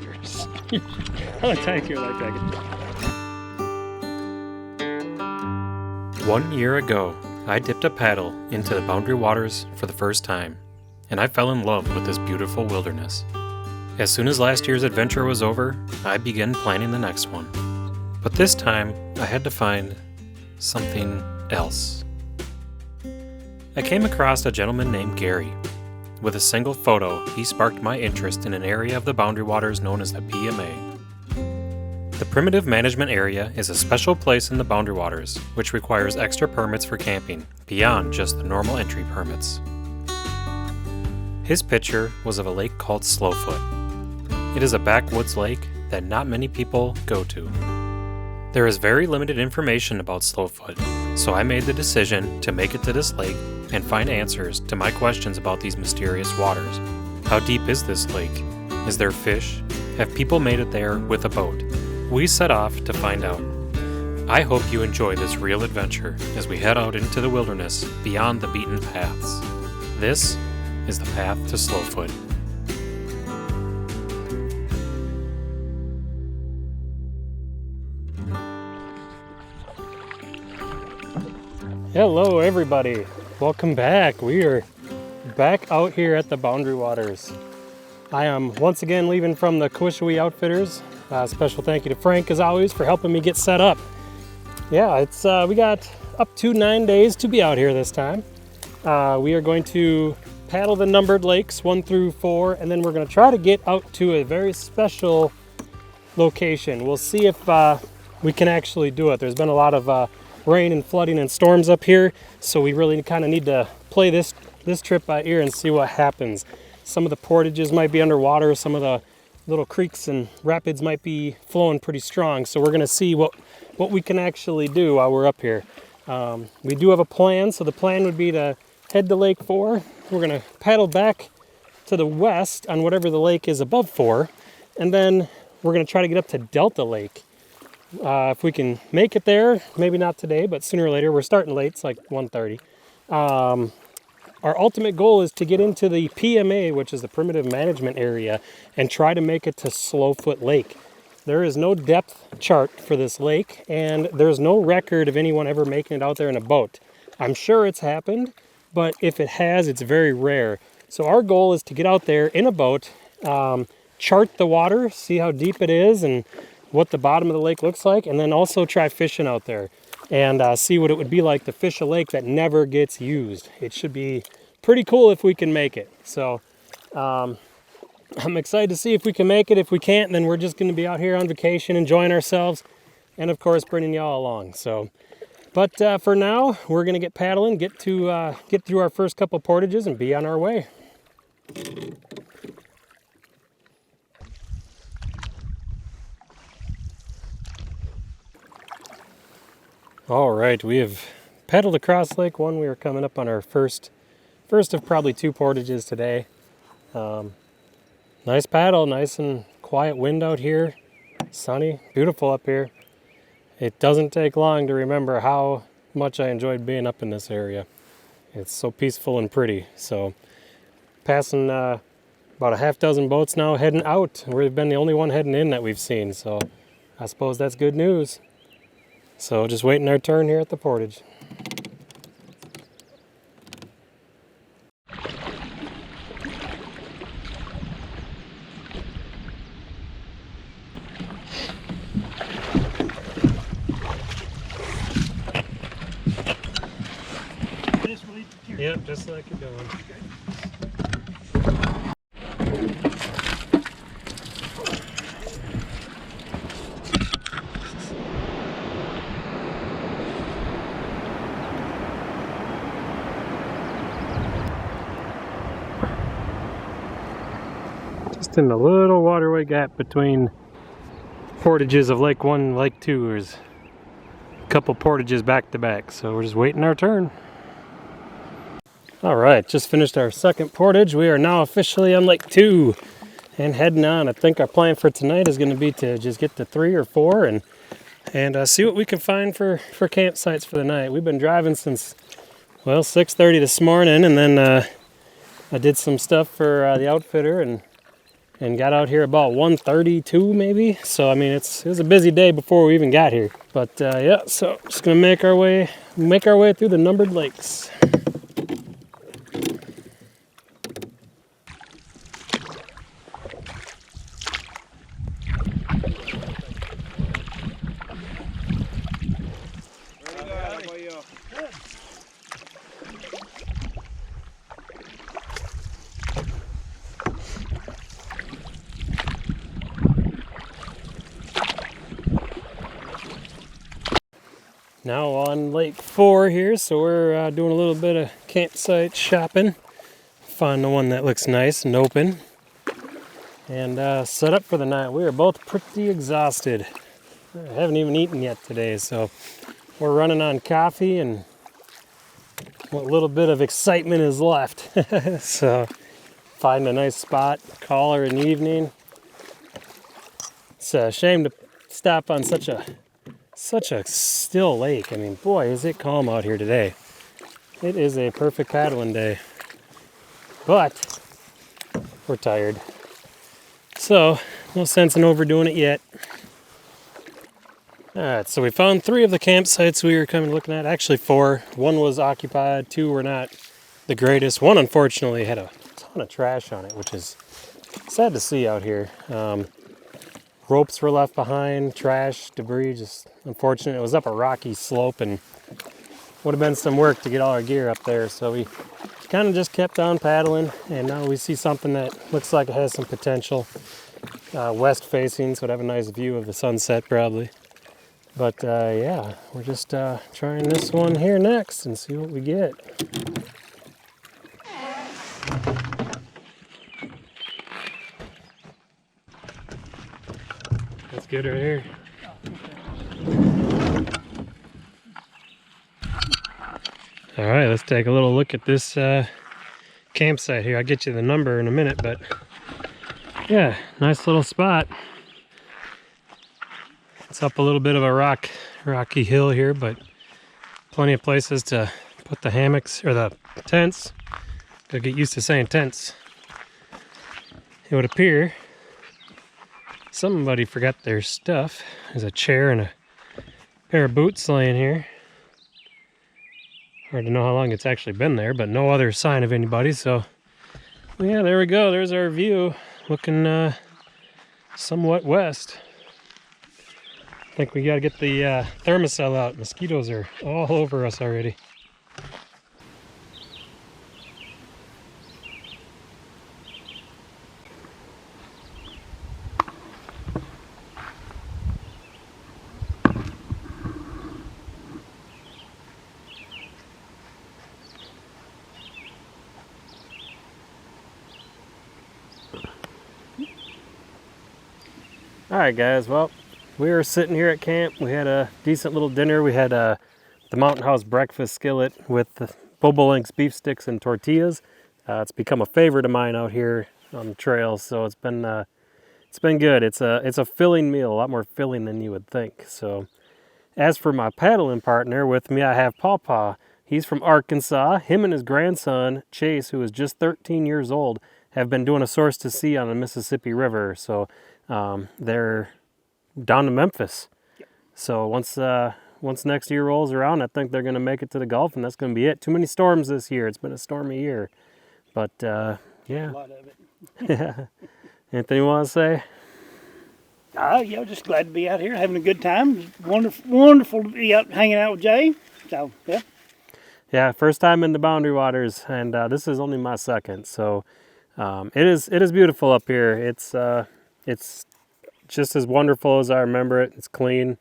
monsters. I'll attack you like that. 1 year ago, I dipped a paddle into the Boundary Waters for the first time, and I fell in love with this beautiful wilderness. As soon as last year's adventure was over, I began planning the next one. But this time, I had to find something else. I came across a gentleman named Gary. With a single photo, he sparked my interest in an area of the Boundary Waters known as the PMA. The Primitive Management Area is a special place in the Boundary Waters, which requires extra permits for camping, beyond just the normal entry permits. His picture was of a lake called Slowfoot. It is a backwoods lake that not many people go to. There is very limited information about Slowfoot, so I made the decision to make it to this lake and find answers to my questions about these mysterious waters. How deep is this lake? Is there fish? Have people made it there with a boat? We set off to find out. I hope you enjoy this real adventure as we head out into the wilderness beyond the beaten paths. This is the path to Slowfoot. Hello everybody, welcome back. We are back out here at the Boundary Waters. I am once again leaving from the Quishawee Outfitters. Special thank you to Frank as always for helping me get set up. Yeah, it's we got up to 9 days to be out here this time. We are going to paddle the numbered lakes 1 through 4, and then we're going to try to get out to a very special location. We'll see if we can actually do it. There's been a lot of rain and flooding and storms up here, so we really kind of need to play this trip by ear and see what happens. Some of the portages might be underwater, some of the little creeks and rapids might be flowing pretty strong, so we're going to see what we can actually do while we're up here. We do have a plan, so the plan would be to head to Lake 4. We're going to paddle back to the west on whatever the lake is above 4, and then we're going to try to get up to Delta Lake. If we can make it there, maybe not today, but sooner or later. We're starting late, it's like 1:30. Our ultimate goal is to get into the PMA, which is the Primitive Management Area, and try to make it to Slowfoot Lake. There is no depth chart for this lake, and there's no record of anyone ever making it out there in a boat. I'm sure it's happened, but if it has, it's very rare. So our goal is to get out there in a boat, chart the water, see how deep it is, and what the bottom of the lake looks like, and then also try fishing out there and see what it would be like to fish a lake that never gets used. It should be pretty cool if we can make it. So I'm excited to see if we can make it. If we can't, then we're just going to be out here on vacation, enjoying ourselves, and of course bringing y'all along. So, but for now, we're going to get paddling, get through our first couple portages, and be on our way. All right, we have paddled across Lake 1. We are coming up on our first of probably 2 portages today. Nice paddle, nice and quiet wind out here. Sunny, beautiful up here. It doesn't take long to remember how much I enjoyed being up in this area. It's so peaceful and pretty. So passing about a half dozen boats now heading out. We've been the only one heading in that we've seen, so I suppose that's good news. So just waiting our turn here at the portage. Yep, just like you're doing. Just in the little waterway gap between portages of Lake 1 and Lake 2, there's a couple portages back to back, so we're just waiting our turn. All right, just finished our second portage. We are now officially on Lake 2 and heading on. I think our plan for tonight is going to be to just get to 3 or 4 and see what we can find for campsites for the night. We've been driving since, well, 6:30 this morning, and then I did some stuff for the outfitter and and got out here about 1:32 maybe. So I mean, it was a busy day before we even got here. But yeah, so just gonna make our way through the numbered lakes. Now on Lake 4 here, so we're doing a little bit of campsite shopping. Find the one that looks nice and open, and set up for the night. We are both pretty exhausted. I haven't even eaten yet today, so we're running on coffee and what little bit of excitement is left. So find a nice spot, call her in the evening. It's a shame to stop on such a still lake. I mean, boy, is it calm out here today. It is a perfect paddling day, but we're tired. So no sense in overdoing it yet. All right, so we found 3 of the campsites we were kind of looking at. Actually 4. 1 was occupied, 2 were not the greatest. 1 unfortunately had a ton of trash on it, which is sad to see out here. Ropes were left behind, trash, debris, just unfortunate. It was up a rocky slope and would have been some work to get all our gear up there. So we kind of just kept on paddling, and now we see something that looks like it has some potential. West facing, so it'd have a nice view of the sunset probably. But yeah, we're just trying this one here next and see what we get. That's good right here. All right, let's take a little look at this campsite here. I'll get you the number in a minute, but yeah, nice little spot. It's up a little bit of a rocky hill here, but plenty of places to put the hammocks or the tents. Gotta get used to saying tents. It would appear somebody forgot their stuff. There's a chair and a pair of boots laying here. Hard to know how long it's actually been there, but no other sign of anybody. So yeah, there we go. There's our view, looking somewhat west. I think we got to get the thermocell out. Mosquitoes are all over us already. All right, guys. Well, we were sitting here at camp. We had a decent little dinner. We had the Mountain House breakfast skillet with Bobolinks beef sticks and tortillas. It's become a favorite of mine out here on the trails, so it's been good. It's a filling meal, a lot more filling than you would think. So, as for my paddling partner, with me I have Paw Paw. He's from Arkansas. Him and his grandson Chase, who is just 13 years old, have been doing a source to sea on the Mississippi River. So they're down to Memphis. Yep. So once next year rolls around, I think they're going to make it to the Gulf, and that's going to be it. Too many storms this year. It's been a stormy year. But yeah. A lot of it. Yeah. Anything you want to say? Yeah, just glad to be out here having a good time. Wonderful to be out hanging out with Jay. So, yeah. Yeah, first time in the Boundary Waters, and this is only my second. So it is beautiful up here. It's just as wonderful as I remember it. It's clean.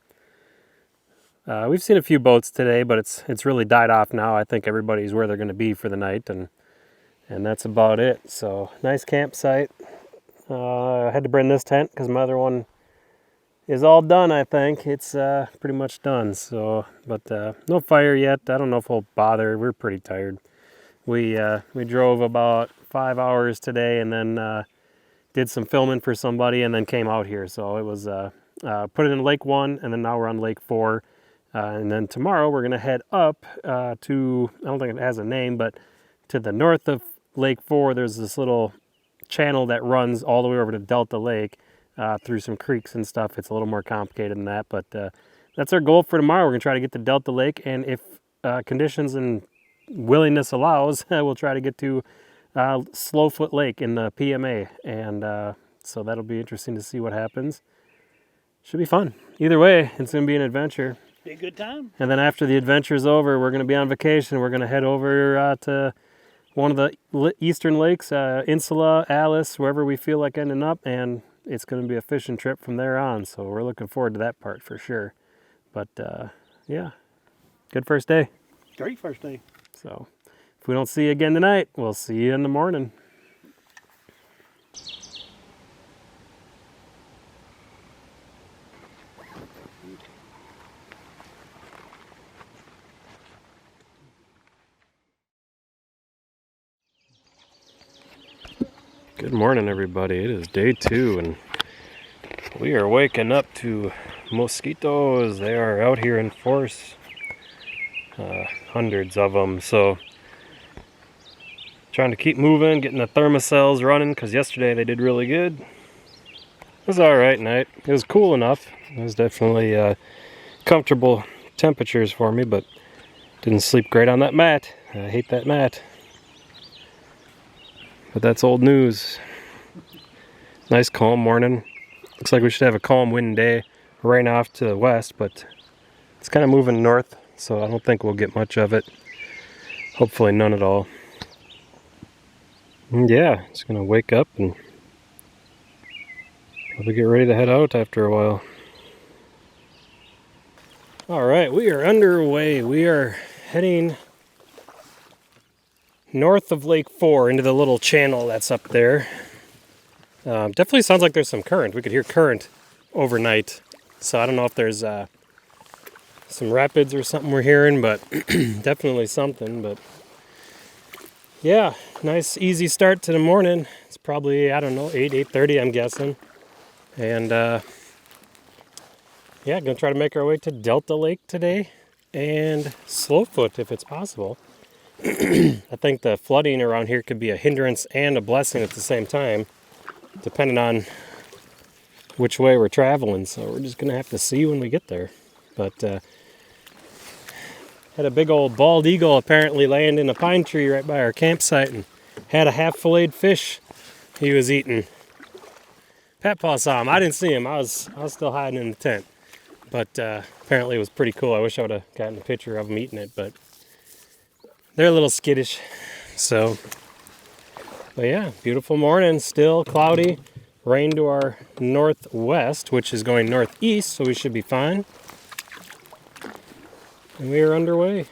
We've seen a few boats today, but it's really died off now. I think everybody's where they're going to be for the night, and that's about it. So nice campsite. I had to bring this tent because my other one is all done. I think it's pretty much done. So, but no fire yet. I don't know if we'll bother. We're pretty tired. We drove about 5 hours today, and then did some filming for somebody, and then came out here. So it was put it in Lake 1, and then now we're on Lake 4. And then tomorrow we're going to head up to, I don't think it has a name, but to the north of Lake 4, there's this little channel that runs all the way over to Delta Lake through some creeks and stuff. It's a little more complicated than that, but that's our goal for tomorrow. We're gonna try to get to Delta Lake, and if conditions and willingness allows, we'll try to get to Slowfoot Lake in the PMA, and so that'll be interesting to see what happens. Should be fun. Either way, it's gonna be an adventure. Be a good time. And then after the adventure's over, we're gonna be on vacation. We're gonna head over to one of the eastern lakes, Insula, Alice, wherever we feel like ending up, and it's gonna be a fishing trip from there on. So we're looking forward to that part for sure. But yeah, good first day. Great first day. So if we don't see you again tonight, we'll see you in the morning. Good morning, everybody. It is day 2, and we are waking up to mosquitoes. They are out here in force, hundreds of them. So trying to keep moving, getting the thermocells running, because yesterday they did really good. It was all right night. It was cool enough. It was definitely comfortable temperatures for me, but didn't sleep great on that mat. I hate that mat. But that's old news. Nice calm morning. Looks like we should have a calm wind day. Rain off to the west, but it's kind of moving north, so I don't think we'll get much of it. Hopefully none at all. And yeah, just gonna wake up and probably get ready to head out after a while. All right, we are underway. We are heading north of Lake 4 into the little channel that's up there. Definitely sounds like there's some current. We could hear current overnight. So I don't know if there's some rapids or something we're hearing, but definitely something. But yeah, nice easy start to the morning. It's probably, I don't know, 8:30 I'm guessing. And yeah, gonna try to make our way to Delta Lake today and Slowfoot if it's possible. I think the flooding around here could be a hindrance and a blessing at the same time, depending on which way we're traveling. So we're just gonna have to see when we get there. But had a big old bald eagle apparently land in a pine tree right by our campsite and had a half filleted fish he was eating. Paw saw him. I didn't see him. I was still hiding in the tent. But apparently it was pretty cool. I wish I would have gotten a picture of him eating it, but they're a little skittish. So, but yeah, beautiful morning, still cloudy, rain to our northwest, which is going northeast, so we should be fine. And we are underway.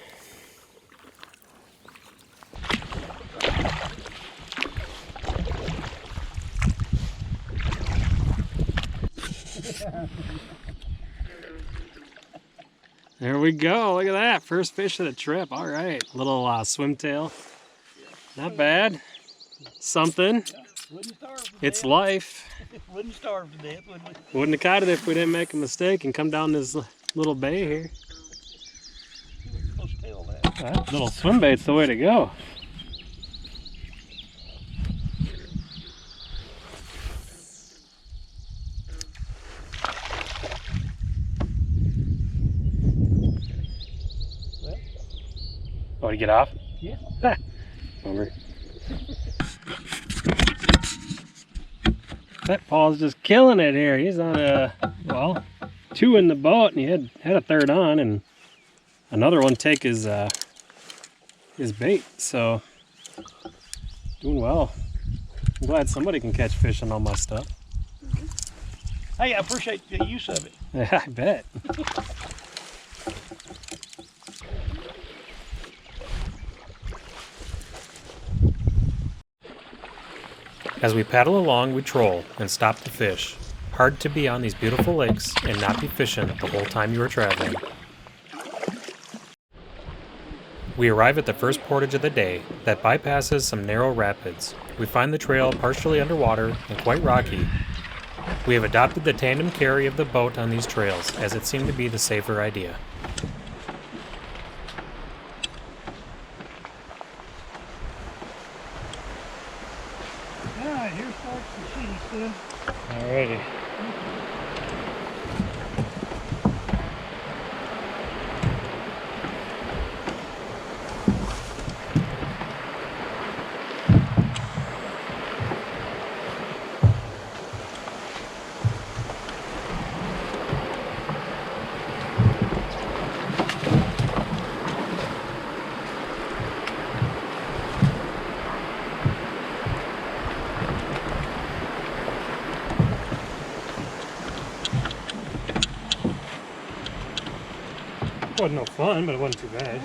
There we go. Look at that. First fish of the trip. All right. Little swimtail. Not bad. Something. It's life. Wouldn't starve to death, would we? Wouldn't have caught it if we didn't make a mistake and come down this little bay here. That little swim bait's the way to go. Oh, to get off? Yeah. Bummer. That Paul's just killing it here. He's on well, 2 in the boat, and he had a third on, and another one take his bait. So doing well. I'm glad somebody can catch fish on all my stuff. Hey, I appreciate the use of it. Yeah, I bet. As we paddle along, we troll and stop to fish. Hard to be on these beautiful lakes and not be fishing the whole time you are traveling. We arrive at the first portage of the day that bypasses some narrow rapids. We find the trail partially underwater and quite rocky. We have adopted the tandem carry of the boat on these trails as it seemed to be the safer idea. All right, here's Alrighty. It wasn't no fun, but it wasn't too bad.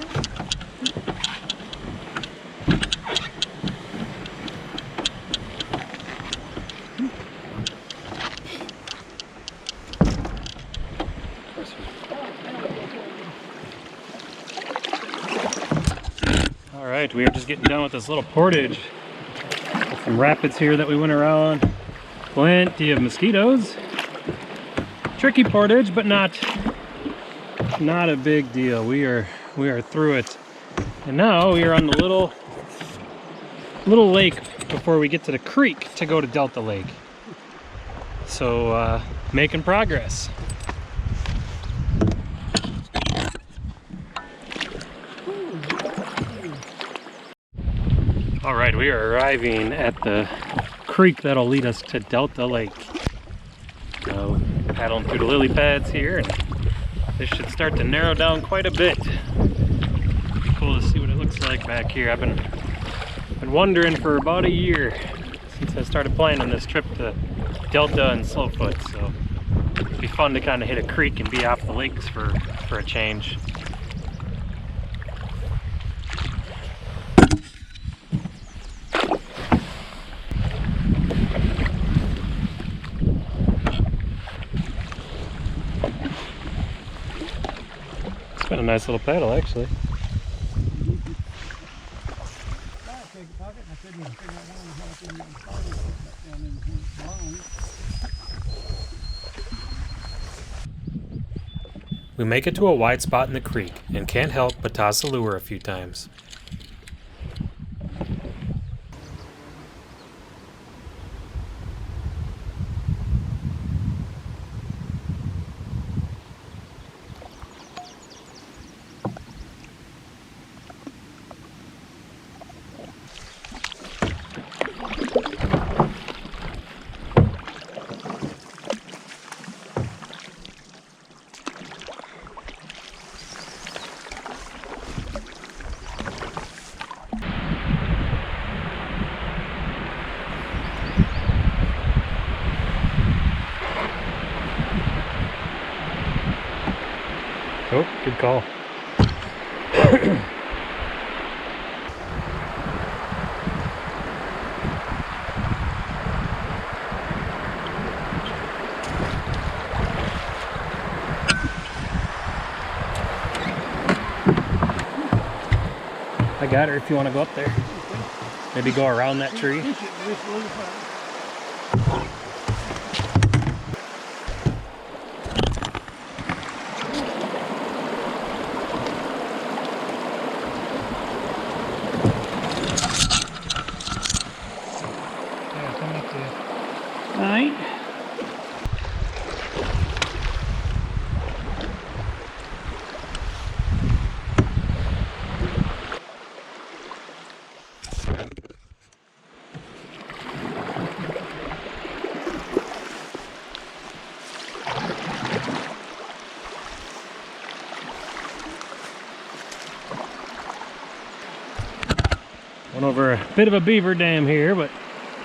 All right, we are just getting done with this little portage. Some rapids here that we went around. Plenty of mosquitoes. Tricky portage, but not a big deal. We are through it, and now we are on the little lake before we get to the creek to go to Delta Lake. So making progress. All right, we are arriving at the creek that'll lead us to Delta Lake. So paddling through the lily pads here, and this should start to narrow down quite a bit. Cool to see what it looks like back here. I've been wondering for about a year since I started planning this trip to Delta and Slowfoot, so it'd be fun to kind of hit a creek and be off the lakes for a change. It's been a nice little paddle, actually. We make it to a wide spot in the creek and can't help but toss the lure a few times. Oh, good call. I got her if you want to go up there. Maybe go around that tree. Alright. Went over a bit of a beaver dam here, but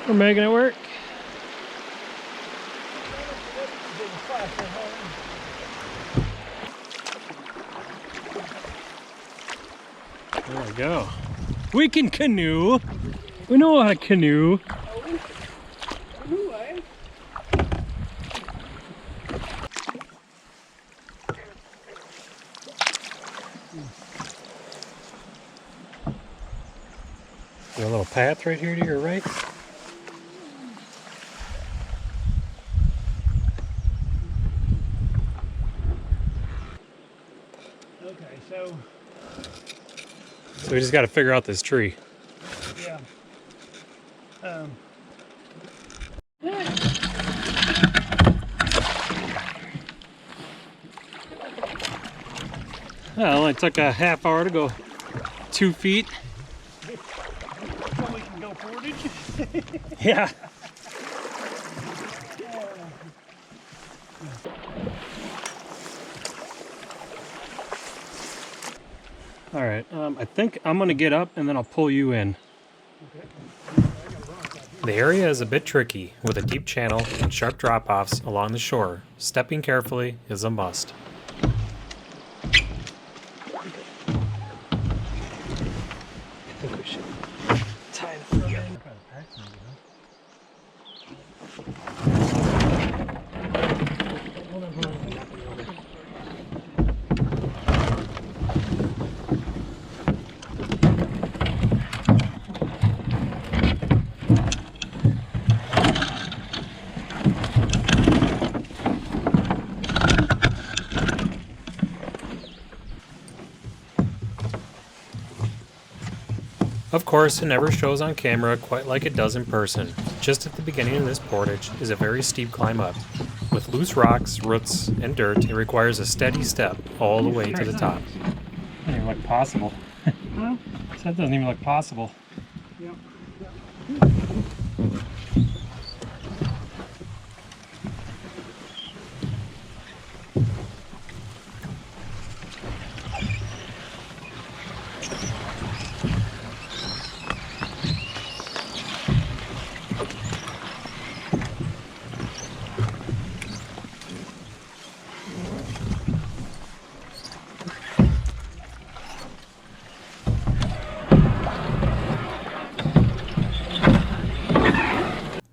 we're making it work. There we go. We can canoe. We know how to canoe. Got a little path right here to your right. Okay, so we just got to figure out this tree. yeah. Well, it only took a half hour to go 2 feet. So we can go portage. Yeah. All right, I think I'm gonna get up and then I'll pull you in. The area is a bit tricky, with a deep channel and sharp drop-offs along the shore. Stepping carefully is a must. I think we should tie the thing. Of course, it never shows on camera quite like it does in person. Just at the beginning of this portage is a very steep climb up. With loose rocks, roots, and dirt, it requires a steady step all the way to the top. Doesn't even look possible. Huh? So that doesn't even look possible. Yep.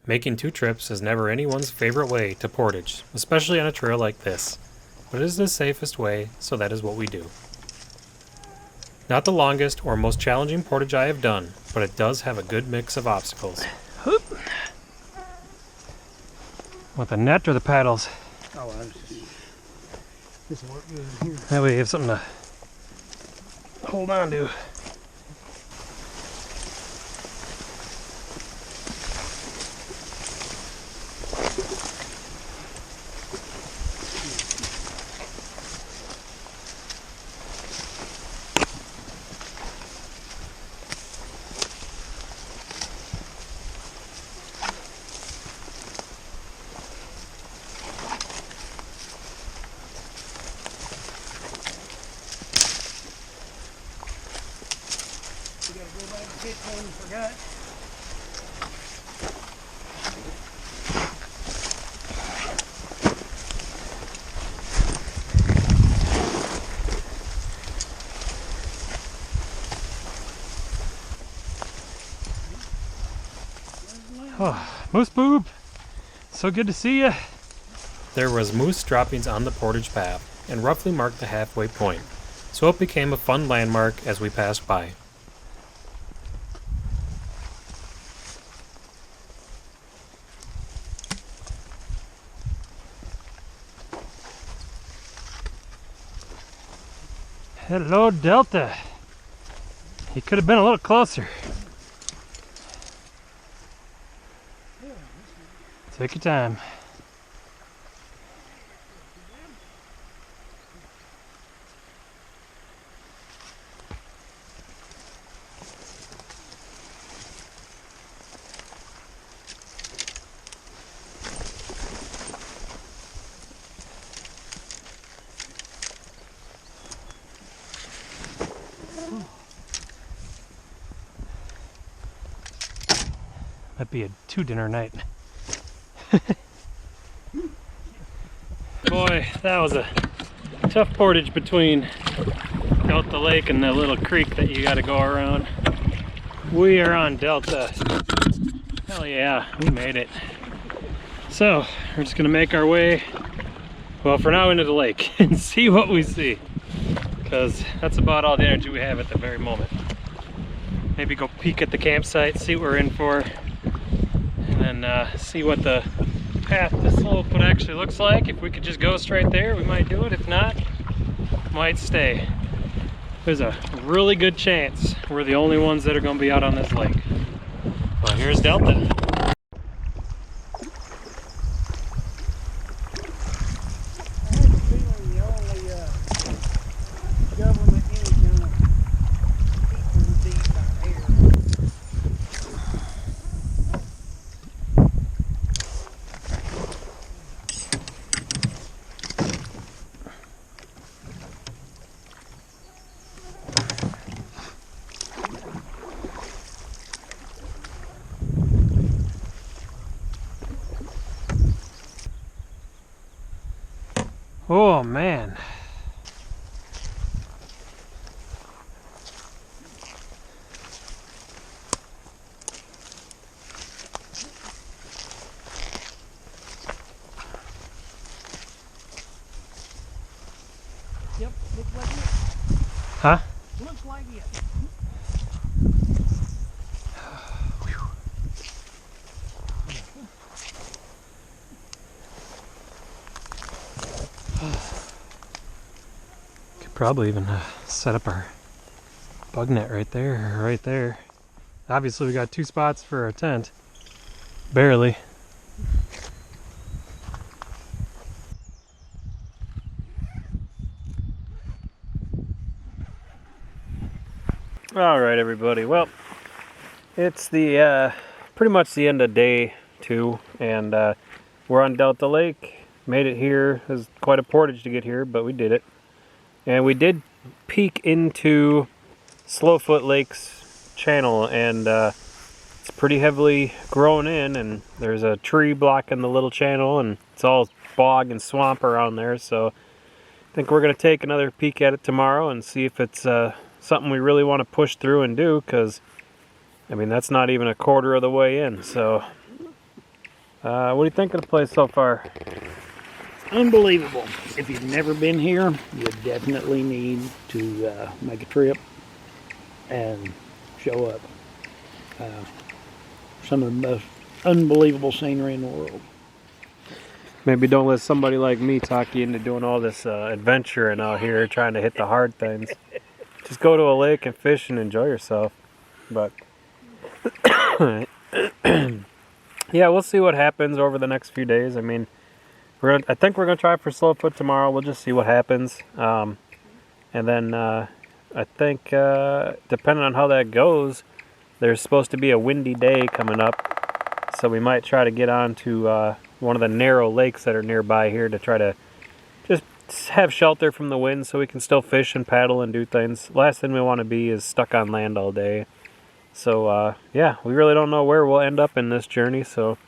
Making 2 trips is never anyone's favorite way to portage, especially on a trail like this. But it is the safest way, so that is what we do. Not the longest or most challenging portage I have done, but it does have a good mix of obstacles. With the net or the paddles? Oh, this will work good here. That way you have something to hold on to. We gotta go back and pitch one, forgot. Oh, Moose Boob, so good to see you. There was moose droppings on the portage path, and roughly marked the halfway point, so it became a fun landmark as we passed by. Hello, Delta. You could have been a little closer. Take your time. Might be a 2-dinner night. Boy, that was a tough portage between out the lake and the little creek that you gotta go around. We are on Delta. Hell yeah, we made it. So, we're just gonna make our way, well, for now into the lake and see what we see. Because that's about all the energy we have at the very moment. Maybe go peek at the campsite, see what we're in for, and then see what the path to Slowfoot actually looks like. If we could just go straight there, we might do it. If not, might stay. There's a really good chance we're the only ones that are going to be out on this lake. Well, here's Delta. I have a feeling the only Oh man. Yep, looks like it. Huh? Looks like it. Could probably even set up our bug net right there, right there. Obviously we got 2 spots for a tent. Barely. All right, everybody. Well, it's the pretty much the end of day 2, and we're on Delta Lake. Made it here. It was quite a portage to get here, but we did it. And we did peek into Slowfoot Lake's channel, and it's pretty heavily grown in, and there's a tree blocking the little channel, and it's all bog and swamp around there. So I think we're going to take another peek at it tomorrow and see if it's something we really want to push through and do, because I mean that's not even a quarter of the way in. So what do you think of the place so far? Unbelievable. If you've never been here, you definitely need to make a trip and show up. Some of the most unbelievable scenery in the world. Maybe don't let somebody like me talk you into doing all this adventuring out here, trying to hit the hard things. Just go to a lake and fish and enjoy yourself. But yeah, we'll see what happens over the next few days. I mean, I think we're gonna try for Slowfoot tomorrow. We'll just see what happens, and then I think depending on how that goes, there's supposed to be a windy day coming up, so we might try to get on to one of the narrow lakes that are nearby here to try to just have shelter from the wind, so we can still fish and paddle and do things. Last thing we want to be is stuck on land all day. So yeah, we really don't know where we'll end up in this journey, so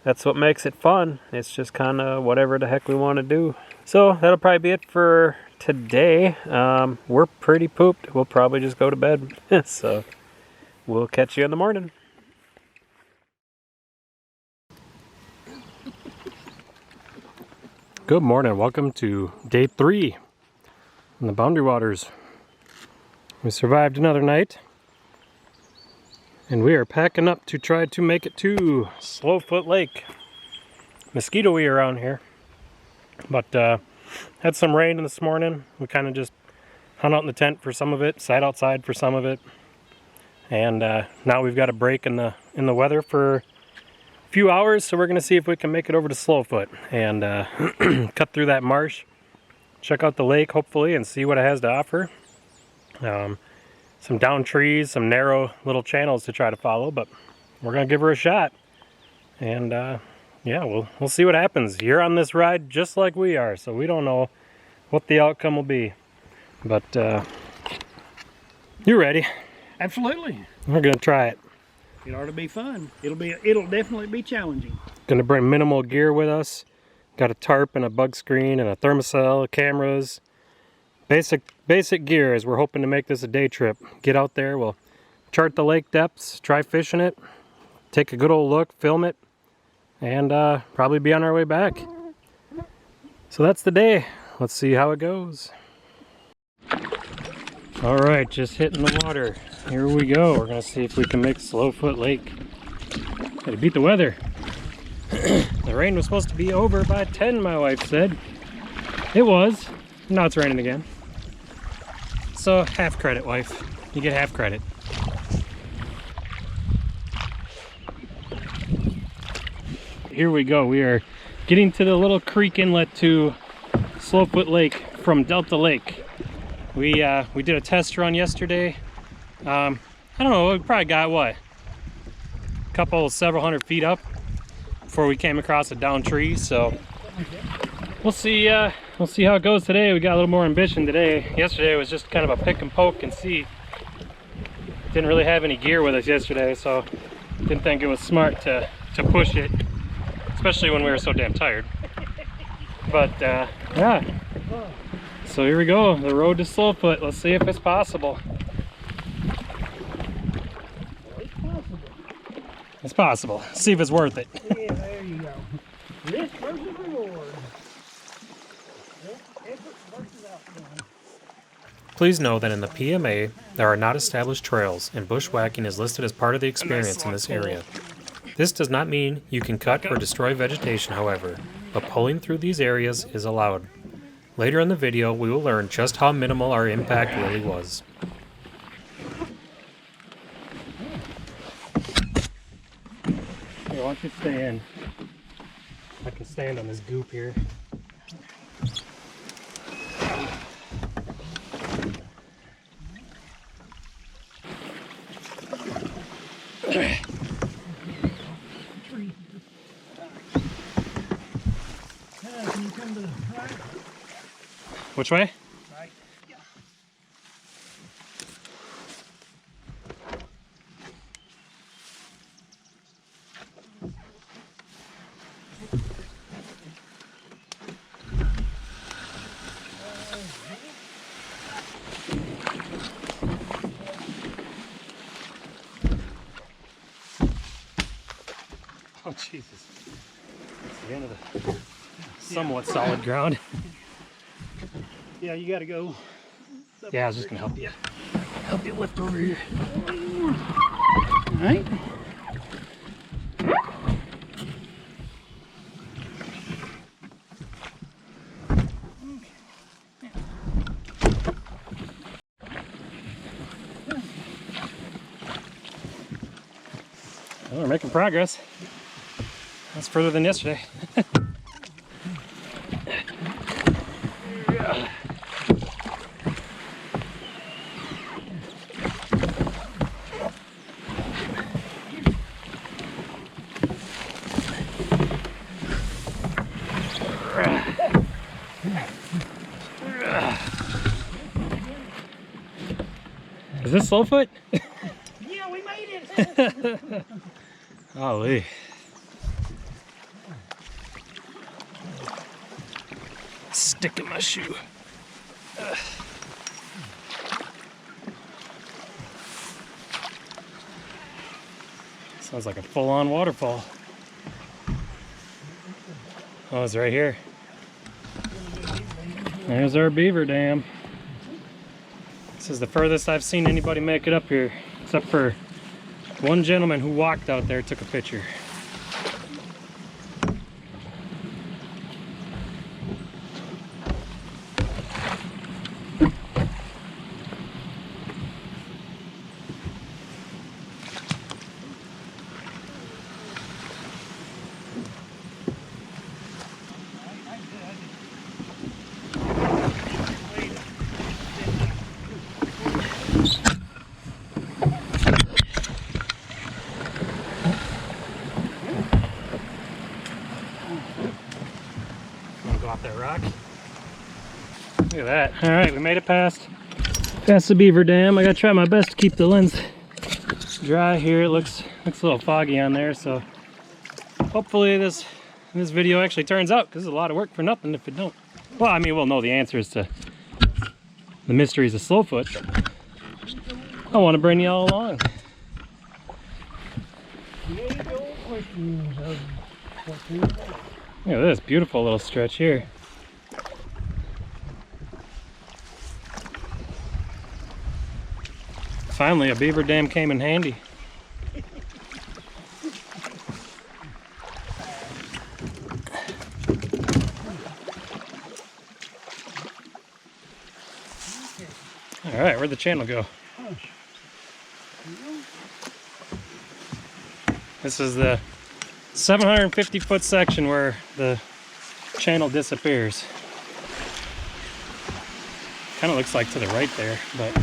that's what makes it fun. It's just kind of whatever the heck we want to do. So that'll probably be it for today. We're pretty pooped. We'll probably just go to bed. So we'll catch you in the morning. Good morning. Welcome to day 3 in the Boundary Waters. We survived another night, and we are packing up to try to make it to Slowfoot Lake. Mosquito-y around here. But had some rain this morning. We kind of just hung out in the tent for some of it, sat outside for some of it. And now we've got a break in the weather for a few hours, so we're going to see if we can make it over to Slowfoot and cut through that marsh, check out the lake hopefully, and see what it has to offer. Some down trees, some narrow little channels to try to follow, but we're gonna give her a shot. And yeah, we'll see what happens. You're on this ride just like we are, so we don't know what the outcome will be. But you ready? Absolutely. We're gonna try it. It ought to be fun. It'll definitely be challenging. Gonna bring minimal gear with us. Got a tarp and a bug screen and a thermocell, cameras. Basic gear, as we're hoping to make this a day trip. Get out there, we'll chart the lake depths, try fishing it, take a good old look, film it, and probably be on our way back. So that's the day. Let's see how it goes. All right, just hitting the water. Here we go. We're gonna see if we can make Slowfoot Lake. Gotta beat the weather. The rain was supposed to be over by 10, my wife said. It was. Now it's raining again. So half credit, wife. You get half credit. Here we go. We are getting to the little creek inlet to Slowfoot Lake from Delta Lake. We did a test run yesterday. I don't know, we probably got what? Several hundred feet up before we came across a downed tree, so we'll see how it goes today. We got a little more ambition today. Yesterday was just kind of a pick and poke and see. Didn't really have any gear with us yesterday, so didn't think it was smart to push it, especially when we were so damn tired. But yeah. So here we go, the road to Slowfoot. Let's see if it's possible. It's possible. See if it's worth it. Yeah, there you go. Risk versus reward. Effort versus outcome. Please know that in the PMA, there are not established trails, and bushwhacking is listed as part of the experience in this area. This does not mean you can cut or destroy vegetation, however, but pulling through these areas is allowed. Later in the video, we will learn just how minimal our impact really was. Here, why don't you stand? I can stand on this goop here. Can you come to the right? Which way? Right. Yeah. Oh, Jesus. That's the end of the somewhat solid ground. Yeah, you gotta go. Yeah, I was just gonna help you. Help you lift over here. All right. Well, we're making progress. That's further than yesterday. Is this Slowfoot? Yeah, we made it. Golly. Stick in my shoe. Sounds like a full-on waterfall. Oh, it's right here. There's our beaver dam. This is the furthest I've seen anybody make it up here, except for one gentleman who walked out there, took a picture. Go off that rock. Look at that. All right, we made it past the beaver dam. I gotta try my best to keep the lens dry here. It looks a little foggy on there, so hopefully this video actually turns out, because it's a lot of work for nothing if it don't. Well, I mean, we'll know the answers to the mysteries of Slowfoot, but I want to bring you all along. Look at this beautiful little stretch here. Finally, a beaver dam came in handy. All right, where'd the channel go? This is the 750-foot section where the channel disappears. Kind of looks like to the right there, but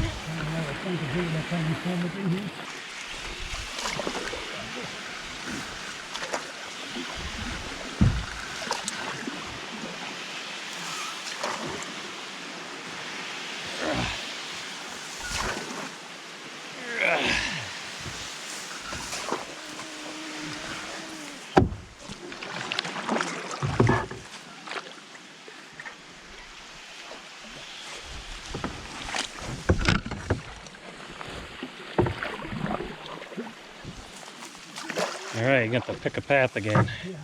All right, you got to pick a path again. Yeah.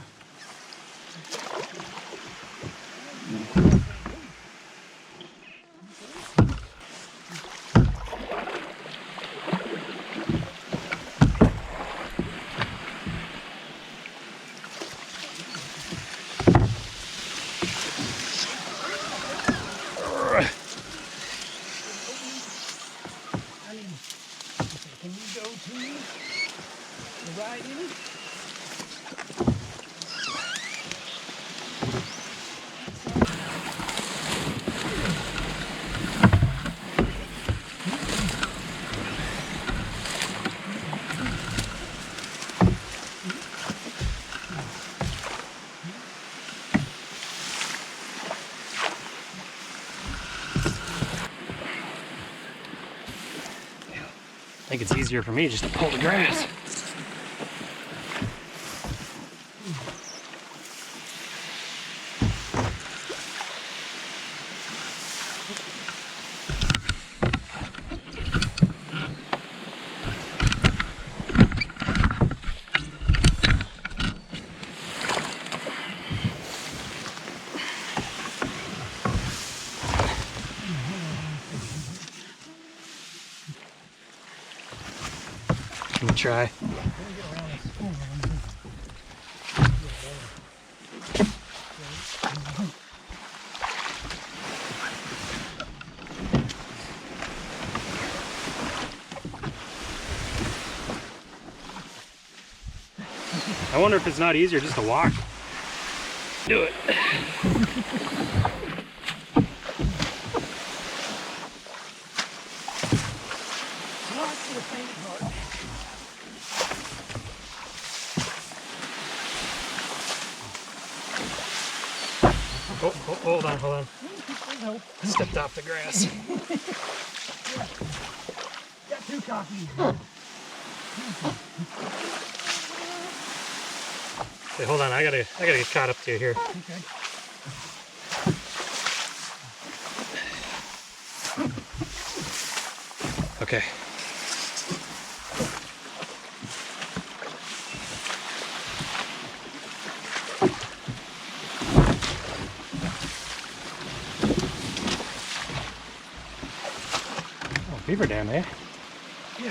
Can you go to me? The right in it? I think it's easier for me just to pull the grass. Let me try. I wonder if it's not easier just to walk. Do it. Oh, hold on. Stepped off the grass. Got too cocky. Hey, hold on, I gotta get caught up to you here. Okay. Okay. Oh, beaver dam, eh? Yeah.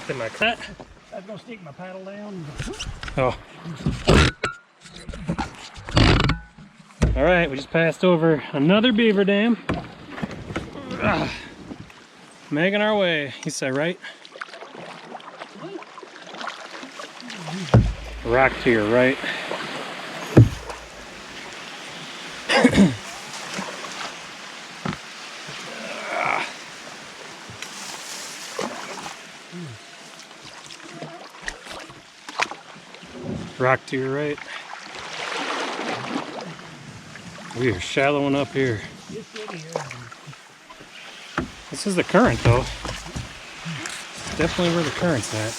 Good my cut. I was gonna stick my paddle down. Oh. All right, we just passed over another beaver dam. Making our way. You say right? Rock to your right. Rock to your right. We are shallowing up here. This is the current though. It's definitely where the current's at.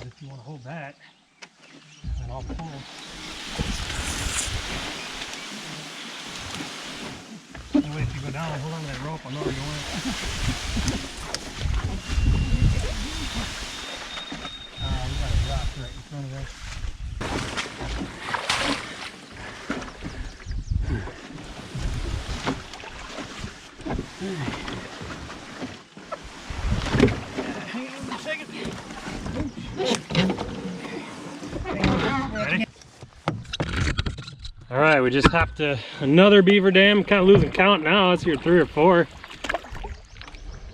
If you want to hold that, and I'll pull. That way, if you go down, hold on to that rope. I know where you went. We got a rock right in front of us. Hang on a second. Ready? All right, we just hopped to another beaver dam. Kind of losing count now. It's here 3 or 4.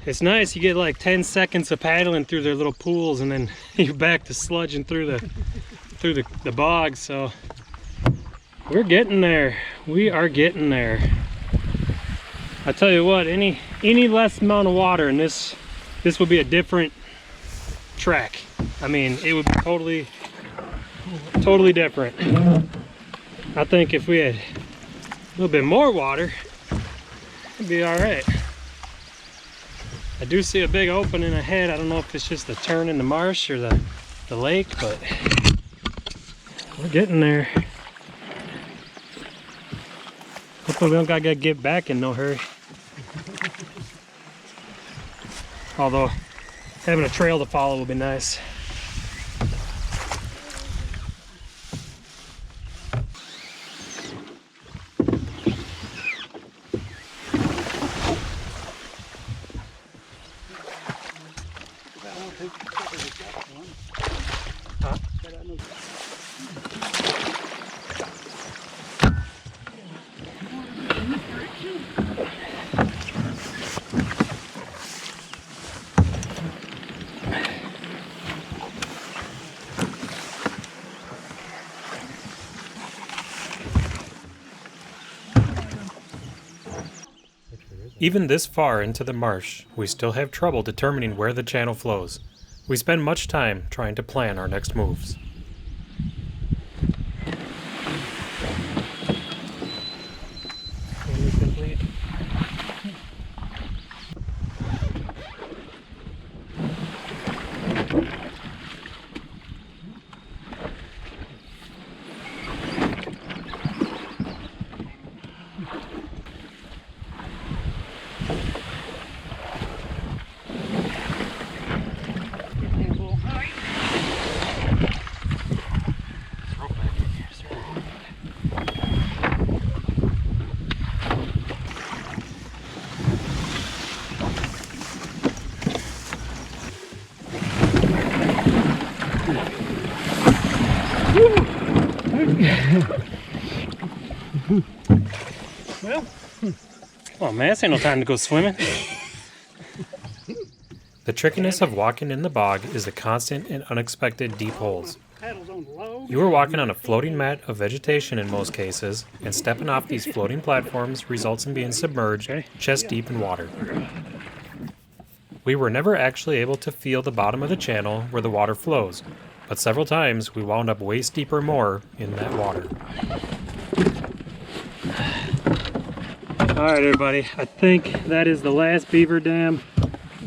It's nice. You get like 10 seconds of paddling through their little pools, and then you're back to sludging through the bog. So we're getting there. We are getting there. I tell you what, any less amount of water, and this would be a different track. I mean, it would be totally different. I think if we had a little bit more water, it'd be all right. I do see a big opening ahead. I don't know if it's just the turn in the marsh or the lake, but we're getting there. Hopefully we don't gotta get back in no hurry. Although having a trail to follow will be nice. Even this far into the marsh, we still have trouble determining where the channel flows. We spend much time trying to plan our next moves. Well, come on, man, this ain't no time to go swimming. The trickiness of walking in the bog is the constant and unexpected deep holes. You are walking on a floating mat of vegetation in most cases, and stepping off these floating platforms results in being submerged chest deep in water. We were never actually able to feel the bottom of the channel where the water flows, but several times we wound up waist deep or more in that water. All right, everybody, I think that is the last beaver dam.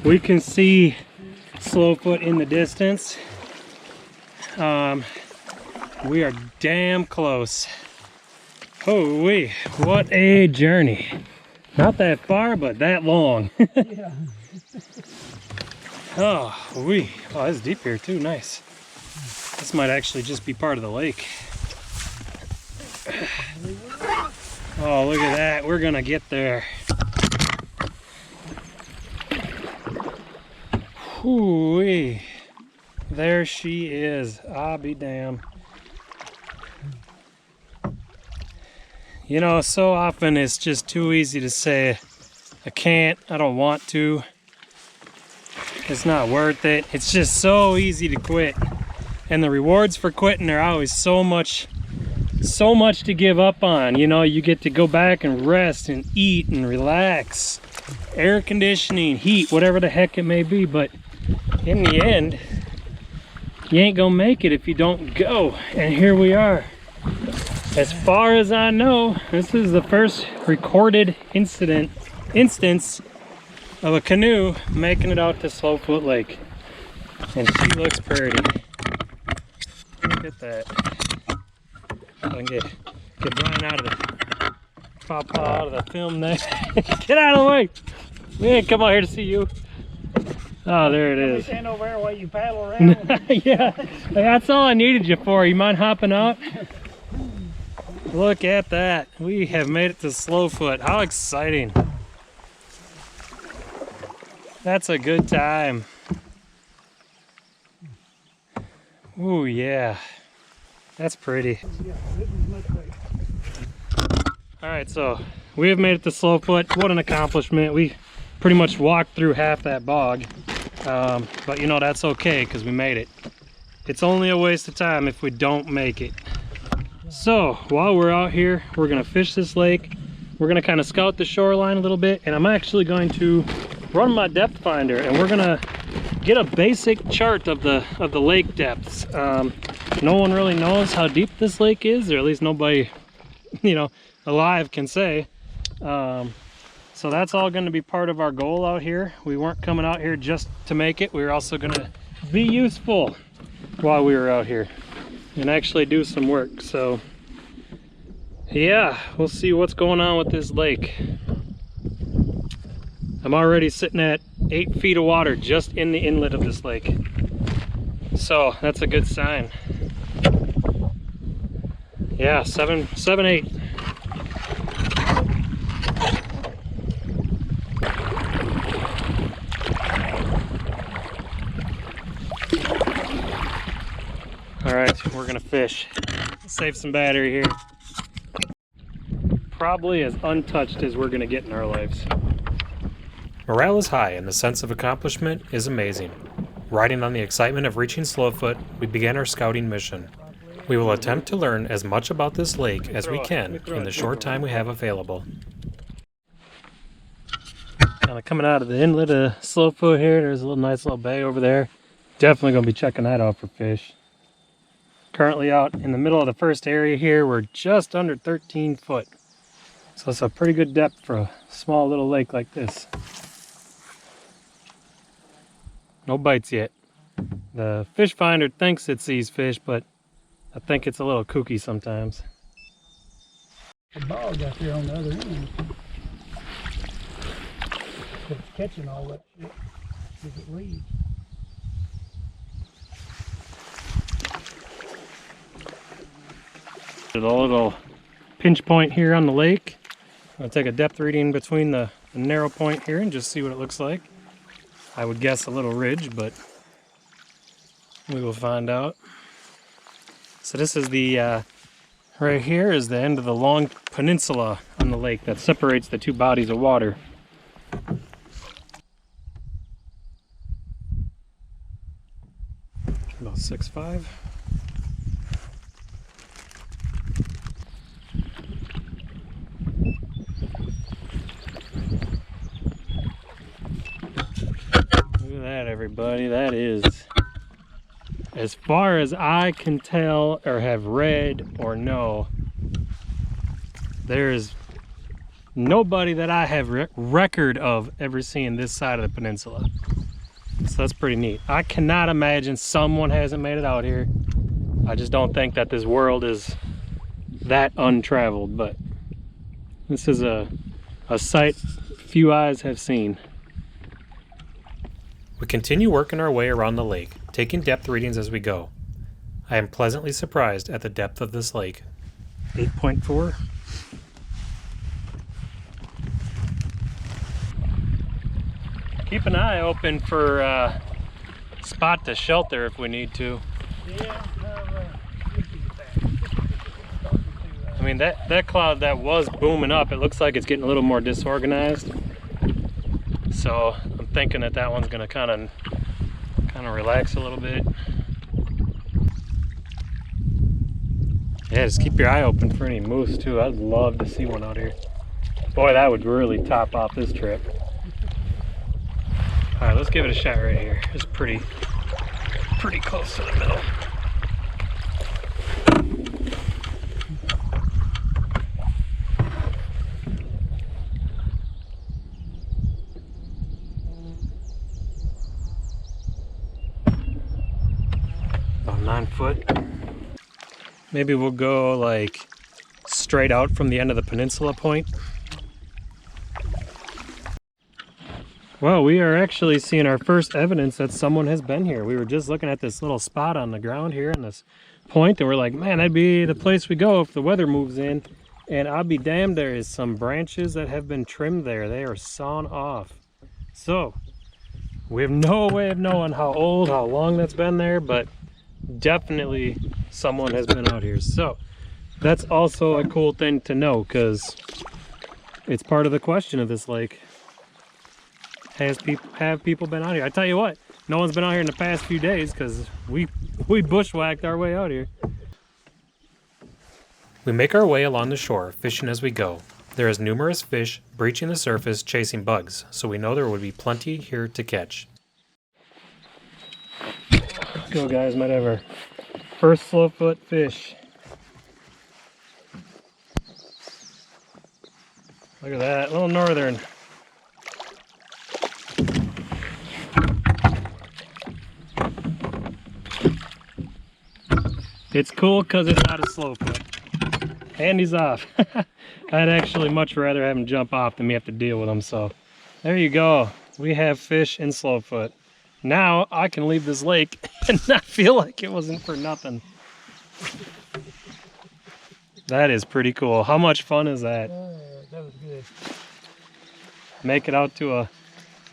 We can see Slowfoot in the distance. We are damn close. Holy, what a journey. Not that far, but that long. Yeah. Oh, it's deep here too, nice. This might actually just be part of the lake. Oh, look at that, we're gonna get there. Whoo-wee. There she is. I'll be damned. You know, so often it's just too easy to say, I can't, I don't want to. It's not worth it. It's just so easy to quit. And the rewards for quitting are always so much to give up on. You know, you get to go back and rest and eat and relax. Air conditioning, heat, whatever the heck it may be, but in the end, you ain't gonna make it if you don't go. And here we are. As far as I know, this is the first recorded instance of a canoe making it out to Slowfoot Lake. And she looks pretty. Look at that. I can get Brian out of the Paw Paw out of the film there. Get out of the way! We ain't come out here to see you. Oh, there it is. Stand over there while you paddle around. Yeah, that's all I needed you for. You mind hopping out? Look at that. We have made it to Slowfoot. How exciting. That's a good time. Ooh, yeah. That's pretty. All right, so we have made it to Slowfoot. What an accomplishment. We pretty much walked through half that bog, but you know, that's okay because we made it. It's only a waste of time if we don't make it. So while we're out here, we're gonna fish this lake. We're gonna kind of scout the shoreline a little bit, and I'm actually going to run my depth finder, and we're gonna get a basic chart of the lake depths. No one really knows how deep this lake is, or at least nobody, you know, alive can say. So that's all going to be part of our goal out here. We weren't coming out here just to make it. We were also going to be useful while we were out here and actually do some work. So yeah, we'll see what's going on with this lake. I'm already sitting at 8 feet of water just in the inlet of this lake. So that's a good sign. Yeah, 7, 8. All right, we're gonna fish. Save some battery here. Probably as untouched as we're gonna get in our lives. Morale is high and the sense of accomplishment is amazing. Riding on the excitement of reaching Slowfoot, we began our scouting mission. We will attempt to learn as much about this lake as we can in the short time we have available. Kind of coming out of the inlet of Slowfoot here, there's a nice little bay over there. Definitely gonna be checking that out for fish. Currently out in the middle of the first area here, we're just under 13 foot. So it's a pretty good depth for a small little lake like this. No bites yet. The fish finder thinks it sees fish, but I think it's a little kooky sometimes. The bog out there on the other end. It's catching all that shit as it leaves. There's a little pinch point here on the lake. I'll take a depth reading between the narrow point here and just see what it looks like. I would guess a little ridge, but we will find out. So this is the, right here is the end of the long peninsula on the lake that separates the two bodies of water. About 6'5". Look at that, everybody. That is, as far as I can tell or have read or know, there is nobody that I have record of ever seeing this side of the peninsula. So that's pretty neat. I cannot imagine someone hasn't made it out here. I just don't think that this world is that untraveled, but this is a sight few eyes have seen. We continue working our way around the lake, taking depth readings as we go. I am pleasantly surprised at the depth of this lake. 8.4. Keep an eye open for a spot to shelter if we need to. Yeah, I mean, that cloud that was booming up, it looks like it's getting a little more disorganized. So I'm thinking that one's gonna kind of relax a little bit. Yeah, just keep your eye open for any moose too. I'd love to see one out here. Boy, that would really top off this trip. All right, let's give it a shot right here. It's pretty close to the middle. About 9 foot. Maybe we'll go like straight out from the end of the peninsula point. Well, we are actually seeing our first evidence that someone has been here. We were just looking at this little spot on the ground here in this point, and we're like, man, that'd be the place we go if the weather moves in. And I'll be damned, there is some branches that have been trimmed there. They are sawn off. So we have no way of knowing how old, how long that's been there, but definitely someone has been out here. So That's also a cool thing to know because it's part of the question of this lake. Have people been out here? I tell you what, no one's been out here in the past few days because we bushwhacked our way out here. We make our way along the shore, fishing as we go. There is numerous fish breaching the surface chasing bugs, so we know there would be plenty here to catch. Let's go, guys. Might have our first slowfoot fish. Look at that, a little northern. It's cool because it's not a slowfoot. And he's off. I'd actually much rather have him jump off than me have to deal with him, so there you go. We have fish and slowfoot. Now I can leave this lake and not feel like it wasn't for nothing. That is pretty cool. How much fun is that? That was good. Make it out to a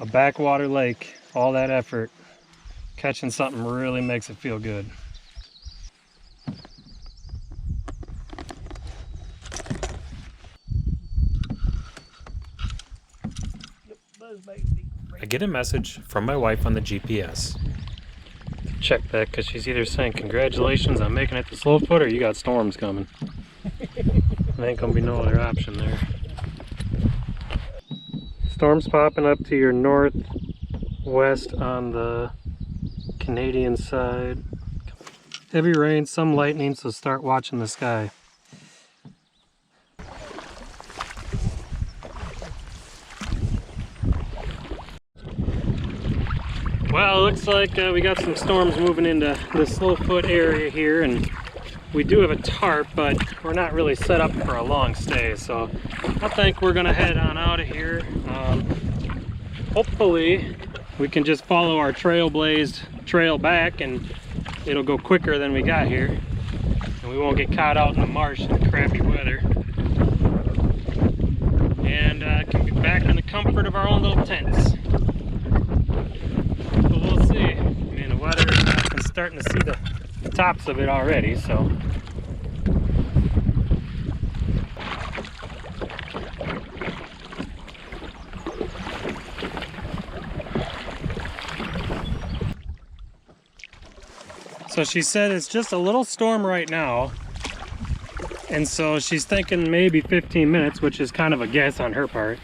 backwater lake. All that effort. Catching something really makes it feel good. I get a message from my wife on the GPS. Check that because she's either saying congratulations on making it to Slowfoot or you got storms coming. There ain't gonna be no other option there. Storms popping up to your northwest on the Canadian side. Heavy rain, some lightning, so start watching the sky. Well, it looks like we got some storms moving into the Slowfoot area here, and we do have a tarp, but we're not really set up for a long stay, so I think we're gonna head on out of here. Hopefully we can just follow our trailblazed trail back and it'll go quicker than we got here, and we won't get caught out in the marsh in the crappy weather, and can be back in the comfort of our own little tents. But we'll see. I mean, the weather, I'm starting to see the tops of it already, so. So she said it's just a little storm right now, and so she's thinking maybe 15 minutes, which is kind of a guess on her part.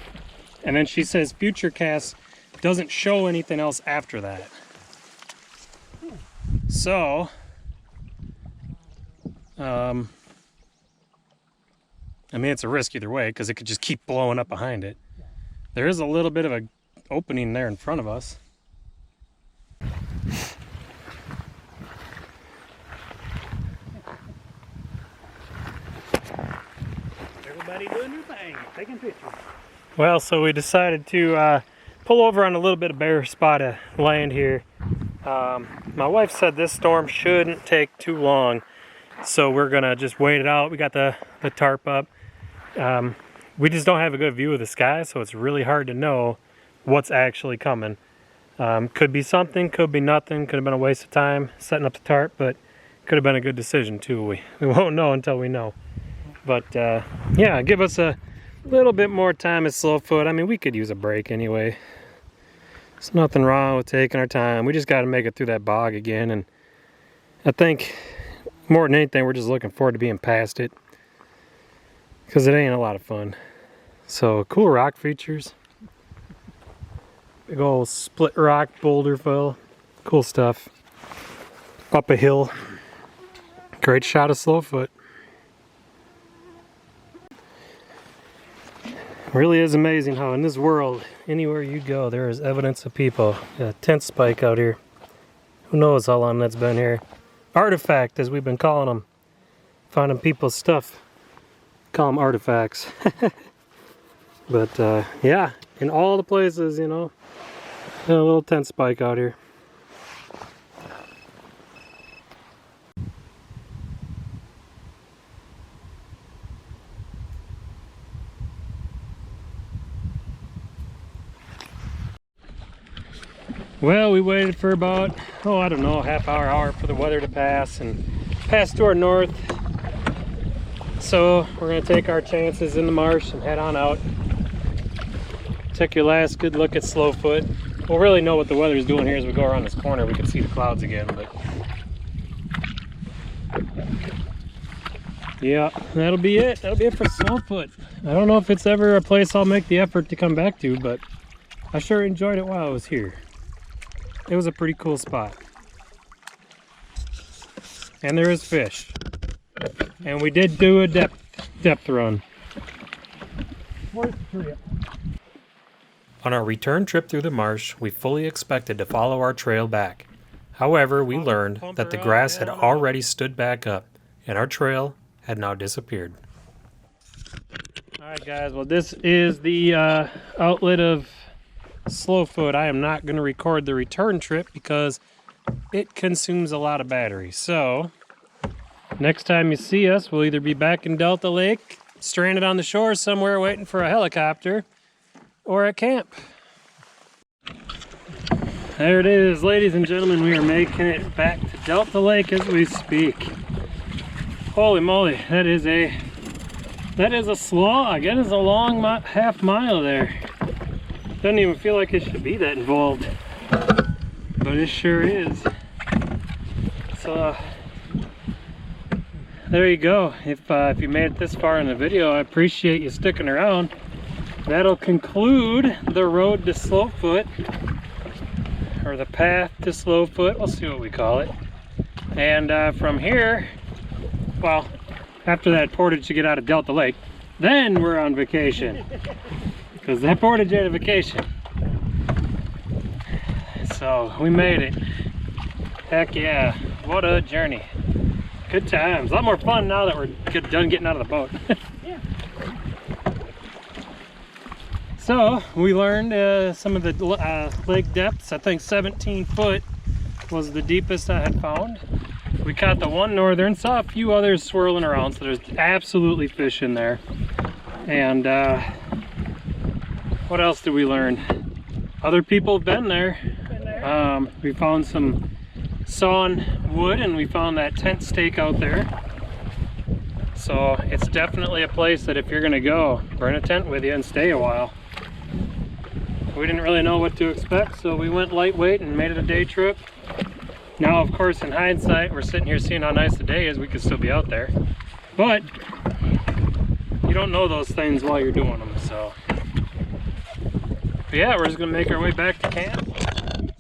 And then she says Futurecast doesn't show anything else after that. So, I mean, it's a risk either way because it could just keep blowing up behind it. There is a little bit of an opening there in front of us. Everybody doing their thing, taking pictures. Well, so we decided to pull over on a little bit of bare spot of land here. My wife said this storm shouldn't take too long, so we're gonna just wait it out. We got the tarp up. We just don't have a good view of the sky, so it's really hard to know what's actually coming. Could be something, could be nothing, could have been a waste of time setting up the tarp, but could have been a good decision too. We won't know until we know. But yeah, give us a little bit more time at Slowfoot. I mean, we could use a break anyway. There's nothing wrong with taking our time. We just got to make it through that bog again, and I think more than anything, we're just looking forward to being past it because it ain't a lot of fun. So cool rock features, big old split rock boulder fill, cool stuff. Up a hill, great shot of Slowfoot. Really is amazing how in this world, anywhere you go, there is evidence of people. Got a tent spike out here. Who knows how long that's been here. Artifact, as we've been calling them. Finding people's stuff. Call them artifacts. But yeah, in all the places, you know, a little tent spike out here. Well, we waited for about, I don't know, half hour for the weather to pass, and passed to our north. So we're gonna take our chances in the marsh and head on out. Take your last good look at Slowfoot. We'll really know what the weather is doing here as we go around this corner. We can see the clouds again, but yeah, that'll be it. That'll be it for Slowfoot. I don't know if it's ever a place I'll make the effort to come back to, but I sure enjoyed it while I was here. It was a pretty cool spot. And there is fish. And we did do a depth run. On our return trip through the marsh, we fully expected to follow our trail back. However, we learned that the grass had already stood back up, and our trail had now disappeared. Alright guys, well this is the outlet of Slowfoot. I am not going to record the return trip because it consumes a lot of battery. So, next time you see us, we'll either be back in Delta Lake, stranded on the shore somewhere waiting for a helicopter, or at camp. There it is, ladies and gentlemen. We are making it back to Delta Lake as we speak. Holy moly, that is a slog. That is a long half mile there. Doesn't even feel like it should be that involved, but it sure is. So there you go. If you made it this far in the video, I appreciate you sticking around. That'll conclude the road to Slowfoot, or the path to Slowfoot. We'll see what we call it. And from here, well, after that portage to get out of Delta Lake, then we're on vacation. Because that portage ain't a vacation. So we made it. Heck yeah, what a journey. Good times. A lot more fun now that we're done getting out of the boat. Yeah. So we learned some of the lake depths. I think 17 foot was the deepest I had found. We caught the one northern, saw a few others swirling around, so there's absolutely fish in there. And what else did we learn? Other people have been there. We found some sawn wood, and we found that tent stake out there. So it's definitely a place that if you're gonna go, bring a tent with you and stay a while. We didn't really know what to expect, so we went lightweight and made it a day trip. Now, of course, in hindsight, we're sitting here seeing how nice the day is. We could still be out there, but you don't know those things while you're doing them. So, but yeah, we're just gonna make our way back to camp,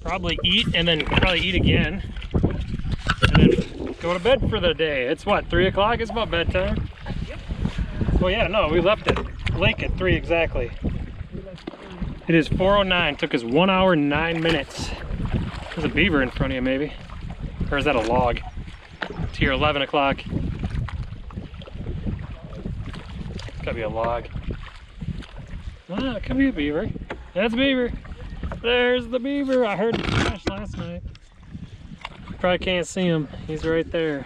probably eat, and then probably eat again, and then go to bed for the day. It's what, 3 o'clock? It's about bedtime. Yep. Well, yeah, no, we left the lake at 3 exactly. It is 4:09. Took us 1 hour and 9 minutes. There's a beaver in front of you, maybe. Or is that a log? It's here 11 o'clock. It's gotta be a log. Ah, it could be a beaver. That's a beaver. There's the beaver. I heard him crash last night. Probably can't see him. He's right there.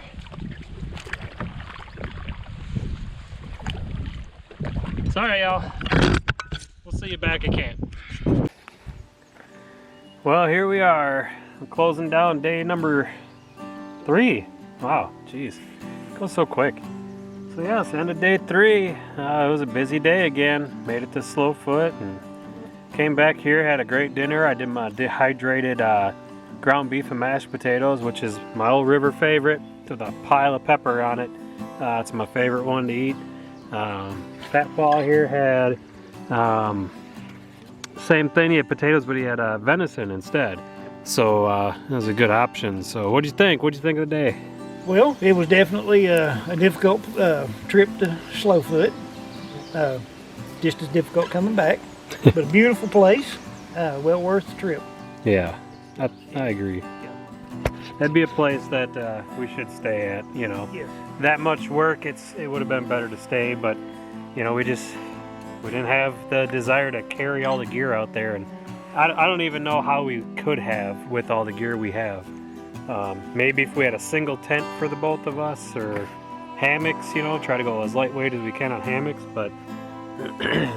Sorry, y'all. We'll see you back at camp. Well, here we are. We're closing down day number 3. Wow, geez, it goes so quick. So yeah, it's the end of day 3. It was a busy day again. Made it to Slowfoot and came back here, had a great dinner. I did my dehydrated ground beef and mashed potatoes, which is my old river favorite, with a pile of pepper on it. It's my favorite one to eat. Paw Paw here had same thing. He had potatoes, but he had venison instead. So that was a good option. So what do you think? What do you think of the day? Well, it was definitely a difficult trip to Slowfoot. Just as difficult coming back, but a beautiful place. Well worth the trip. Yeah, I agree. That'd be a place that we should stay at. You know, Yes. that much work. It would have been better to stay, but you know, we didn't have the desire to carry all the gear out there, and I don't even know how we could have with all the gear we have. Maybe if we had a single tent for the both of us, or hammocks, you know, try to go as lightweight as we can on hammocks, but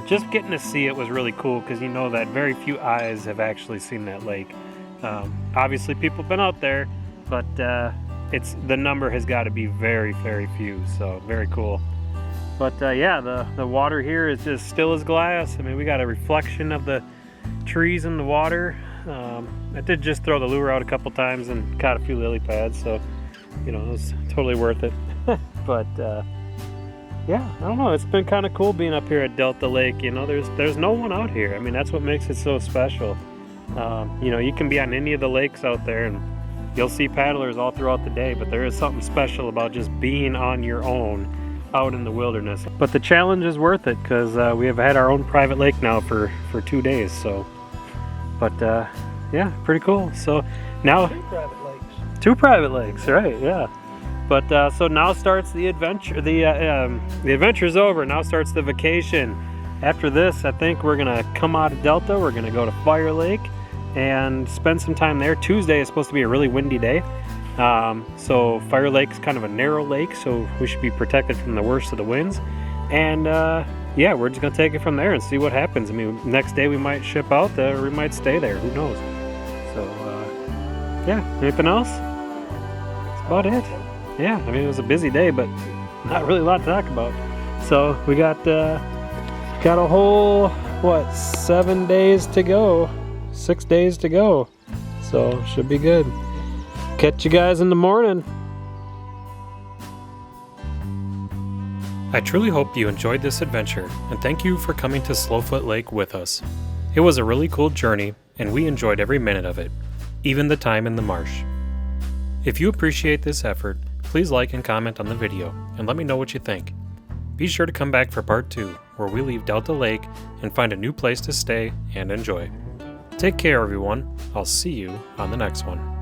just getting to see it was really cool, because you know that very few eyes have actually seen that lake. Obviously people have been out there, but the number has got to be very, very few, so very cool. But yeah, the water here is just still as glass. I mean, we got a reflection of the trees in the water. I did just throw the lure out a couple times and caught a few lily pads, so you know, it was totally worth it. But yeah, I don't know, it's been kind of cool being up here at Delta Lake. You know, there's no one out here. I mean, that's what makes it so special. You know, you can be on any of the lakes out there and you'll see paddlers all throughout the day, but there is something special about just being on your own out in the wilderness. But the challenge is worth it, because we have had our own private lake now for 2 days. So, but yeah, pretty cool. So now 2 private lakes. 2 private lakes, right? Yeah. But so now starts the adventure. The adventure's over. Now starts the vacation. After this, I think we're gonna come out of Delta. We're gonna go to Fire Lake and spend some time there. Tuesday is supposed to be a really windy day. So Fire Lake's kind of a narrow lake, so we should be protected from the worst of the winds. And yeah, we're just gonna take it from there and see what happens. I mean, next day we might ship out or we might stay there, who knows. So yeah, anything else? That's about it. Yeah, I mean, it was a busy day, but not really a lot to talk about. So we got a whole, what, 7 days to go, 6 days to go. So should be good. Catch you guys in the morning. I truly hope you enjoyed this adventure, and thank you for coming to Slowfoot Lake with us. It was a really cool journey, and we enjoyed every minute of it, even the time in the marsh. If you appreciate this effort, please like and comment on the video, and let me know what you think. Be sure to come back for part 2, where we leave Delta Lake and find a new place to stay and enjoy. Take care, everyone. I'll see you on the next one.